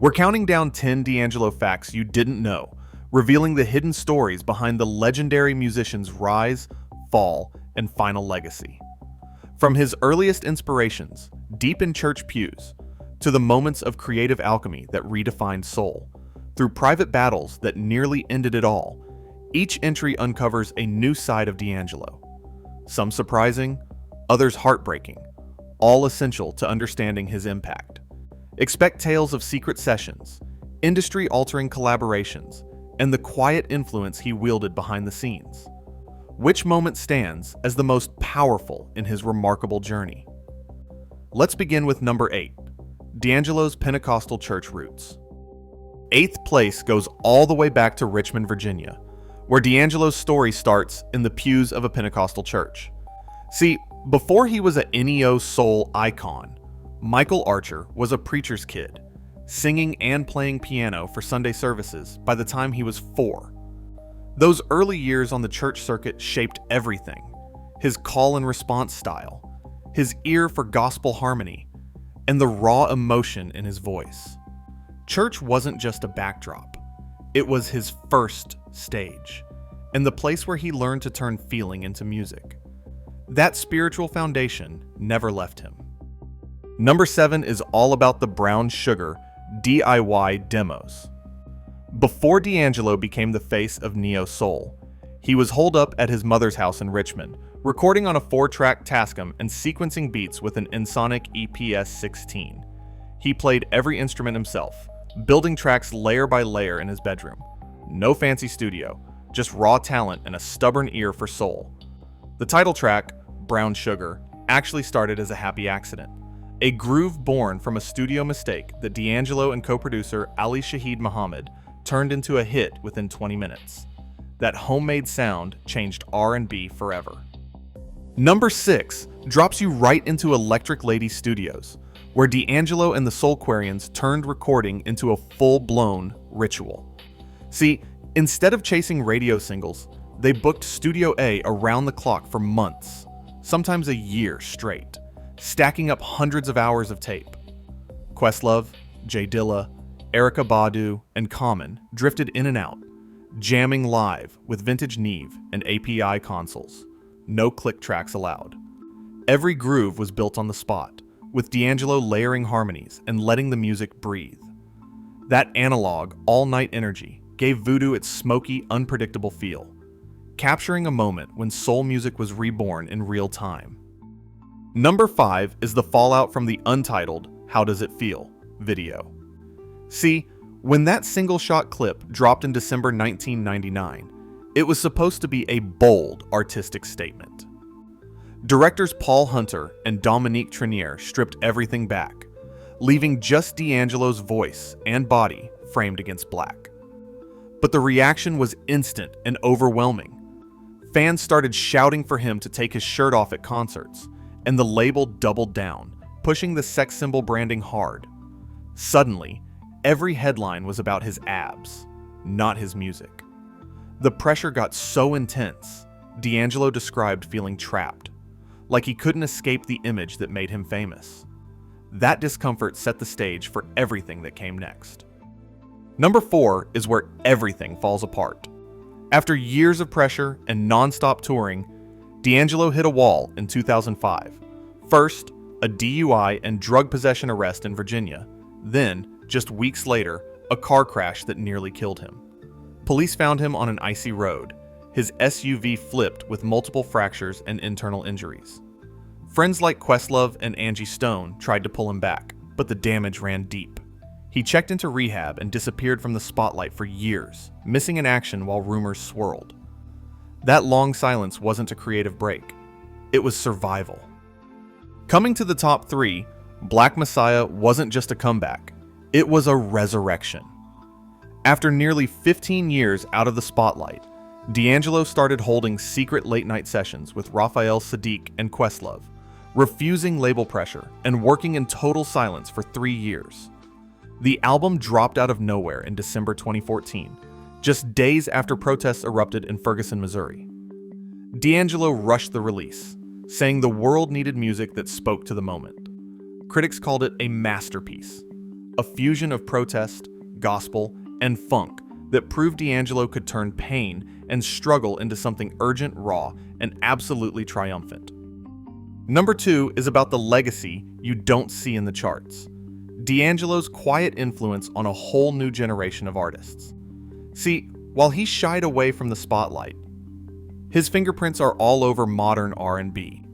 We're counting down 10 D'Angelo facts you didn't know, revealing the hidden stories behind the legendary musician's rise, fall, and final legacy. From his earliest inspirations, deep in church pews, to the moments of creative alchemy that redefined soul, through private battles that nearly ended it all, each entry uncovers a new side of D'Angelo. Some surprising, others heartbreaking, all essential to understanding his impact. Expect tales of secret sessions, industry-altering collaborations, and the quiet influence he wielded behind the scenes. Which moment stands as the most powerful in his remarkable journey? Let's begin with number 8, D'Angelo's Pentecostal church roots. 8th place goes all the way back to Richmond, Virginia, where D'Angelo's story starts in the pews of a Pentecostal church. See, before he was a neo soul icon, Michael Archer was a preacher's kid, singing and playing piano for Sunday services by the time he was 4. Those early years on the church circuit shaped everything: his call and response style, his ear for gospel harmony, and the raw emotion in his voice. Church wasn't just a backdrop, it was his first stage, and the place where he learned to turn feeling into music. That spiritual foundation never left him. Number 7 is all about the Brown Sugar DIY demos. Before D'Angelo became the face of neo soul, he was holed up at his mother's house in Richmond, recording on a 4-track Tascam and sequencing beats with an Ensoniq EPS-16. He played every instrument himself, building tracks layer by layer in his bedroom. No fancy studio, just raw talent and a stubborn ear for soul. The title track, Brown Sugar, actually started as a happy accident. A groove born from a studio mistake that D'Angelo and co-producer Ali Shaheed Muhammad turned into a hit within 20 minutes. That homemade sound changed R&B forever. Number 6 drops you right into Electric Lady Studios, where D'Angelo and the Soulquarians turned recording into a full-blown ritual. See, instead of chasing radio singles, they booked Studio A around the clock for months, sometimes a year straight, stacking up hundreds of hours of tape. Questlove, Jay Dilla, Erykah Badu, and Common drifted in and out, jamming live with vintage Neve and API consoles. No click tracks allowed. Every groove was built on the spot, with D'Angelo layering harmonies and letting the music breathe. That analog, all-night energy gave Voodoo its smoky, unpredictable feel, capturing a moment when soul music was reborn in real time. Number 5 is the fallout from the untitled How Does It Feel video. See, when that single-shot clip dropped in December 1999, it was supposed to be a bold artistic statement. Directors Paul Hunter and Dominique Trenier stripped everything back, leaving just D'Angelo's voice and body framed against black. But the reaction was instant and overwhelming. Fans started shouting for him to take his shirt off at concerts, and the label doubled down, pushing the sex symbol branding hard. Suddenly, every headline was about his abs, not his music. The pressure got so intense, D'Angelo described feeling trapped, like he couldn't escape the image that made him famous. That discomfort set the stage for everything that came next. Number 4 is where everything falls apart. After years of pressure and non-stop touring, D'Angelo hit a wall in 2005. First, a DUI and drug possession arrest in Virginia. Then, just weeks later, a car crash that nearly killed him. Police found him on an icy road. His SUV flipped with multiple fractures and internal injuries. Friends like Questlove and Angie Stone tried to pull him back, but the damage ran deep. He checked into rehab and disappeared from the spotlight for years, missing in action while rumors swirled. That long silence wasn't a creative break. It was survival. Coming to the top 3, Black Messiah wasn't just a comeback. It was a resurrection. After nearly 15 years out of the spotlight, D'Angelo started holding secret late-night sessions with Raphael Saadiq and Questlove, refusing label pressure and working in total silence for 3 years. The album dropped out of nowhere in December 2014, just days after protests erupted in Ferguson, Missouri. D'Angelo rushed the release, saying the world needed music that spoke to the moment. Critics called it a masterpiece, a fusion of protest, gospel, and funk that proved D'Angelo could turn pain and struggle into something urgent, raw, and absolutely triumphant. Number 2 is about the legacy you don't see in the charts. D'Angelo's quiet influence on a whole new generation of artists. See, while he shied away from the spotlight, his fingerprints are all over modern R&B,